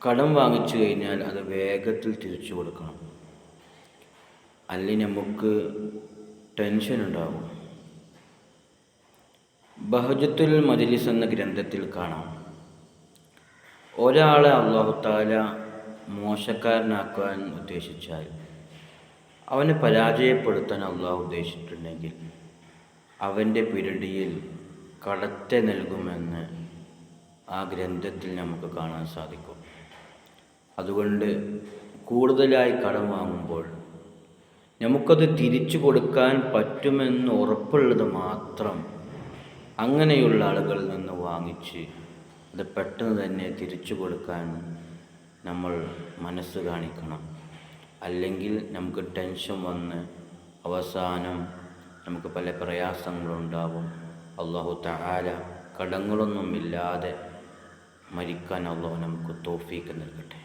കടം വാങ്ങിച്ചു കഴിഞ്ഞാൽ അത് വേഗത്തിൽ തിരിച്ചു കൊടുക്കണം. അല്ലെങ്കിൽ നമുക്ക് ടെൻഷൻ ഉണ്ടാകും. ബഹജത്തുൽ മജ്ലിസ് എന്ന ഗ്രന്ഥത്തിൽ കാണാം, ഒരാളെ അല്ലാഹു തആല മോശക്കാരനാക്കാൻ ഉദ്ദേശിച്ചാൽ, അവനെ പരാജയപ്പെടുത്താൻ അള്ളാഹു ഉദ്ദേശിച്ചിട്ടുണ്ടെങ്കിൽ അവൻ്റെ പിരടിയിൽ കടത്ത നൽകുമെന്ന് ആ ഗ്രന്ഥത്തിൽ നമുക്ക് കാണാൻ സാധിക്കും. അതുകൊണ്ട് കൂടുതലായി കടം വാങ്ങുമ്പോൾ നമുക്കത് തിരിച്ചു കൊടുക്കാൻ പറ്റുമെന്ന് ഉറപ്പുള്ളത് മാത്രം അങ്ങനെയുള്ള ആളുകളിൽ നിന്ന് വാങ്ങിച്ച് അത് പെട്ടെന്ന് തന്നെ തിരിച്ചു കൊടുക്കാൻ നമ്മൾ മനസ്സ് കാണിക്കണം. അല്ലെങ്കിൽ നമുക്ക് ടെൻഷൻ വന്ന് അവസാനം നമുക്ക് പല പ്രയാസങ്ങളുണ്ടാവും. അല്ലാഹു തആല കടങ്ങളൊന്നുമില്ലാതെ മരിക്കാൻ അല്ലാഹു നമുക്ക് തൗഫീഖ് നൽകട്ടെ.